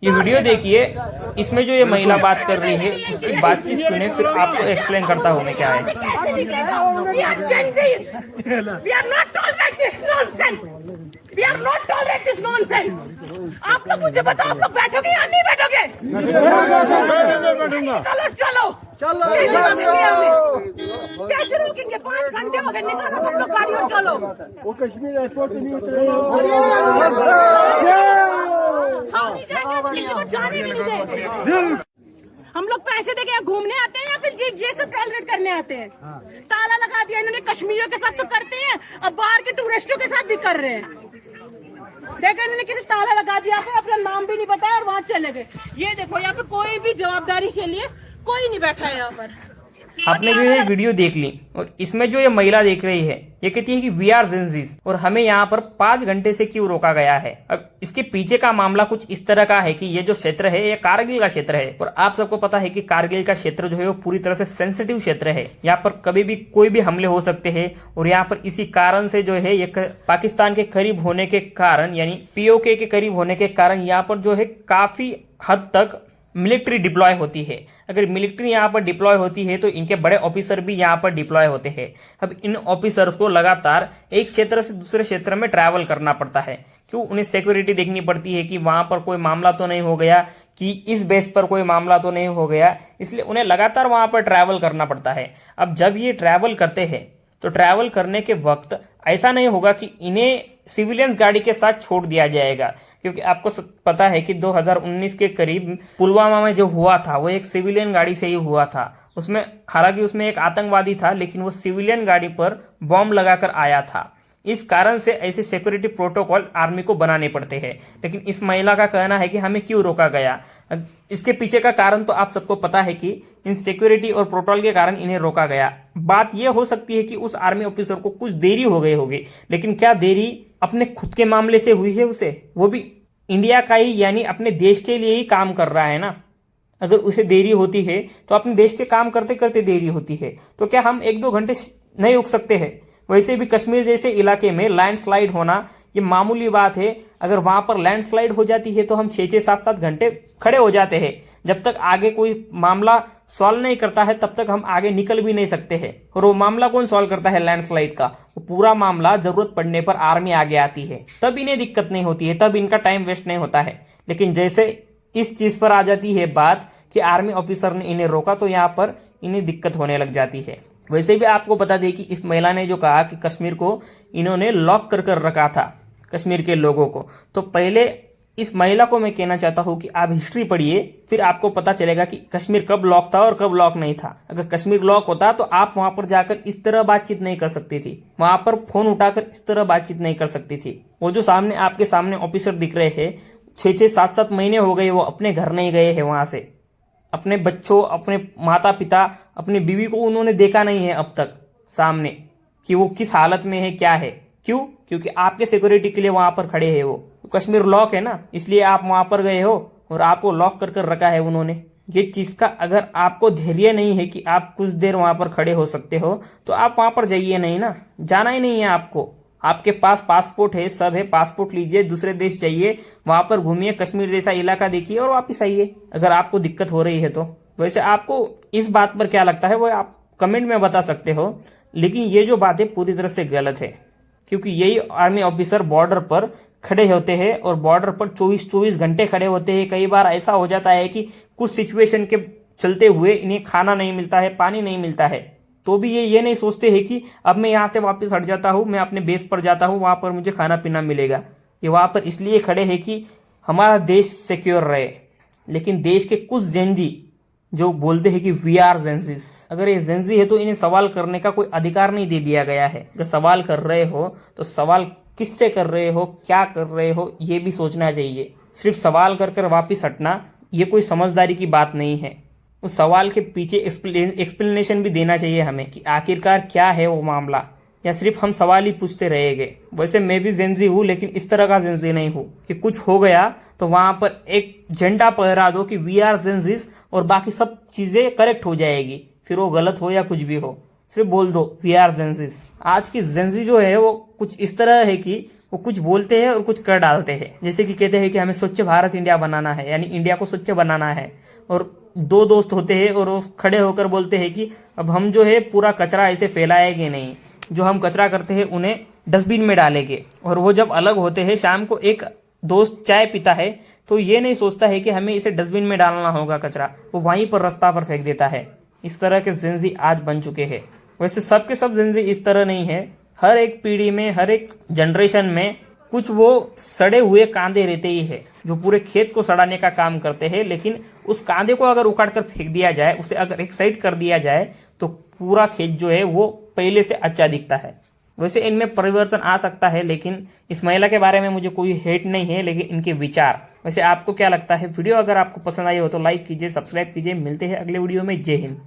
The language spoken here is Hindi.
ये वीडियो देखिए, इसमें जो ये महिला बात कर रही है उसकी बातचीत सुने, फिर आपको एक्सप्लेन करता हूँ मैं क्या है। आप लोग मुझे बताओ, आप बैठोगे या नहीं बैठोगे? चलो चलो कैसे रोकेंगे? 5 घंटे हो गए, निकालो सब लोग गाड़ी और चलो। वो कश्मीर एयरपोर्ट पे नहीं उतरे। हम नहीं जाएंगे, किसी को जाने भी नहीं देंगे। हम लोग पैसे देके यहाँ घूमने आते हैं या फिर ये सब टॉलरेट करने आते हैं? ताला लगा दिया इन्होंने, कश्मीरियों के साथ तो करते हैं, अब बाहर के टूरिस्टों के साथ भी कर रहे हैं। देखो इन्होंने किसी ताला लगा दिया, फिर अपना नाम भी नहीं बताया और वहाँ चले गए। ये देखो यहाँ पे कोई भी जवाबदारी के लिए कोई नहीं बैठा है यहाँ पर। आपने जो ये वीडियो देख ली और इसमें जो ये महिला देख रही है, ये कहती है कि वी आर जेंजीज और हमें यहाँ पर 5 घंटे से क्यों रोका गया है। अब इसके पीछे का मामला कुछ इस तरह का है कि ये जो क्षेत्र है ये कारगिल का क्षेत्र है और आप सबको पता है कि कारगिल का क्षेत्र जो है वो पूरी तरह से सेंसिटिव क्षेत्र है। यहाँ पर कभी भी कोई भी हमले हो सकते हैं और यहाँ पर इसी कारण से जो है ये पाकिस्तान के करीब होने के कारण, यानी पीओके के करीब होने के कारण यहाँ पर जो है काफी हद तक मिलिट्री डिप्लॉय होती है। अगर मिलिट्री यहाँ पर डिप्लॉय होती है तो इनके बड़े ऑफिसर भी यहाँ पर डिप्लॉय होते हैं। अब इन ऑफिसर्स को लगातार एक क्षेत्र से दूसरे क्षेत्र में ट्रैवल करना पड़ता है। क्यों? उन्हें सिक्योरिटी देखनी पड़ती है कि वहां पर कोई मामला तो नहीं हो गया, कि इस बेस पर कोई मामला तो नहीं हो गया, इसलिए उन्हें लगातार वहां पर ट्रैवल करना पड़ता है। अब जब ये ट्रैवल करते हैं तो ट्रैवल करने के वक्त ऐसा नहीं होगा कि इन्हें सिविलियंस गाड़ी के साथ छोड़ दिया जाएगा, क्योंकि आपको पता है कि 2019 के करीब पुलवामा में जो हुआ था वो एक सिविलियन गाड़ी से ही हुआ था। उसमें हालांकि उसमें एक आतंकवादी था, लेकिन वो सिविलियन गाड़ी पर बॉम्ब लगाकर आया था। इस कारण से ऐसे सिक्योरिटी प्रोटोकॉल आर्मी को बनाने पड़ते हैं। लेकिन इस महिला का कहना है कि हमें क्यों रोका गया। इसके पीछे का कारण तो आप सबको पता है कि इन सिक्योरिटी और प्रोटोकॉल के कारण इन्हें रोका गया। बात यह हो सकती है कि उस आर्मी ऑफिसर को कुछ देरी हो गई होगी, लेकिन क्या देरी अपने खुद के मामले से हुई है उसे? वो भी इंडिया का ही, यानी अपने देश के लिए ही काम कर रहा है ना। अगर उसे देरी होती है तो अपने देश के काम करते करते देरी होती है, तो क्या हम 1-2 घंटे नहीं रुक सकते हैं? वैसे भी कश्मीर जैसे इलाके में लैंडस्लाइड होना ये मामूली बात है। अगर वहां पर लैंडस्लाइड हो जाती है तो हम 6-6, 7-7 घंटे खड़े हो जाते हैं। जब तक आगे कोई मामला सॉल्व नहीं करता है तब तक हम आगे निकल भी नहीं सकते हैं। और वो मामला कौन सॉल्व करता है लैंडस्लाइड का? वो पूरा मामला जरूरत पड़ने पर आर्मी आगे आती है, तब इन्हें दिक्कत नहीं होती है, तब इनका टाइम वेस्ट नहीं होता है। लेकिन जैसे इस चीज पर आ जाती है बात कि आर्मी ऑफिसर ने इन्हें रोका, तो यहाँ पर इन्हें दिक्कत होने लग जाती है। वैसे भी आपको बता दें कि इस महिला ने जो कहा कि कश्मीर को इन्होंने लॉक कर रखा था, कश्मीर के लोगों को, तो पहले इस महिला को मैं कहना चाहता हूं कि आप हिस्ट्री पढ़िए, फिर आपको पता चलेगा कि कश्मीर कब लॉक था और कब लॉक नहीं था। अगर कश्मीर लॉक होता तो आप वहां पर जाकर इस तरह बातचीत नहीं कर सकती थी, वहां पर फोन उठाकर इस तरह बातचीत नहीं कर सकती थी। वो जो सामने आपके सामने ऑफिसर दिख रहे हैं, 6-6, 7-7 महीने हो गए वो अपने घर नहीं गए हैं वहां से। अपने बच्चों, अपने माता पिता, अपनी बीवी को उन्होंने देखा नहीं है अब तक सामने कि वो किस हालत में है, क्या है। क्यों? क्योंकि आपके सिक्योरिटी के लिए वहां पर खड़े हैं। वो कश्मीर लॉक है ना, इसलिए आप वहां पर गए हो और आपको लॉक कर रखा है उन्होंने। ये चीज का अगर आपको धैर्य नहीं है कि आप कुछ देर वहां पर खड़े हो सकते हो, तो आप वहां पर जाइए नहीं ना, जाना ही नहीं है आपको। आपके पास पासपोर्ट है, सब है, पासपोर्ट लीजिए, दूसरे देश जाइए, वहां पर घूमिए, कश्मीर जैसा इलाका देखिए और वापिस आइए, अगर आपको दिक्कत हो रही है तो। वैसे आपको इस बात पर क्या लगता है वो आप कमेंट में बता सकते हो, लेकिन ये जो बात है पूरी तरह से गलत है, क्योंकि यही आर्मी ऑफिसर बॉर्डर पर खड़े होते हैं और बॉर्डर पर 24-24 घंटे खड़े होते हैं। कई बार ऐसा हो जाता है कि कुछ सिचुएशन के चलते हुए इन्हें खाना नहीं मिलता है, पानी नहीं मिलता है, तो भी ये नहीं सोचते हैं कि अब मैं यहाँ से वापस हट जाता हूँ, मैं अपने बेस पर जाता हूँ, वहां पर मुझे खाना पीना मिलेगा। ये वहां पर इसलिए खड़े हैं कि हमारा देश सिक्योर रहे। लेकिन देश के कुछ जेंजी जो बोलते हैं कि वी आर जेंजीज, अगर ये जेंजी है तो इन्हें सवाल करने का कोई अधिकार नहीं दे दिया गया है। अगर सवाल कर रहे हो तो सवाल किससे कर रहे हो, क्या कर रहे हो, ये भी सोचना चाहिए। सिर्फ सवाल कर वापिस हटना ये कोई समझदारी की बात नहीं है। उस सवाल के पीछे एक्सप्लेनेशन भी देना चाहिए हमें कि आखिरकार क्या है वो मामला, या सिर्फ हम सवाल ही पूछते रहेंगे। वैसे मैं भी जेंजी हूँ, लेकिन इस तरह का जेंजी नहीं हूँ कि कुछ हो गया तो वहां पर एक झंडा फहरा दो कि वी आर जेंजीज और बाकी सब चीजें करेक्ट हो जाएगी, फिर वो गलत हो या कुछ भी हो, सिर्फ बोल दो वी आर जेंजीज। आज की जेंजी जो है वो कुछ इस तरह है कि वो कुछ बोलते हैं और कुछ कर डालते हैं। जैसे कि कहते हैं कि हमें स्वच्छ भारत इंडिया बनाना है, यानी इंडिया को स्वच्छ बनाना है, और दो दोस्त होते हैं और वो खड़े होकर बोलते हैं कि अब हम जो है पूरा कचरा ऐसे फैलाएंगे नहीं, जो हम कचरा करते हैं उन्हें डस्टबिन में डालेंगे। और वो जब अलग होते हैं, शाम को एक दोस्त चाय पीता है तो ये नहीं सोचता है कि हमें इसे डस्टबिन में डालना होगा कचरा, वो वहीं पर रास्ता पर फेंक देता है। इस तरह के जिंजी आज बन चुके हैं। वैसे सब के सब जिंजी इस तरह नहीं है, हर एक पीढ़ी में, हर एक जनरेशन में कुछ वो सड़े हुए कांदे रहते ही है जो पूरे खेत को सड़ाने का काम करते हैं। लेकिन उस कांदे को अगर उखाड़ कर फेंक दिया जाए, उसे अगर एक साइड कर दिया जाए, तो पूरा खेत जो है वो पहले से अच्छा दिखता है। वैसे इनमें परिवर्तन आ सकता है, लेकिन इस महिला के बारे में मुझे कोई हेट नहीं है, लेकिन इनके विचार। वैसे आपको क्या लगता है? वीडियो अगर आपको पसंद आई हो तो लाइक कीजिए, सब्सक्राइब कीजिए। मिलते हैं अगले वीडियो में। जय हिंद।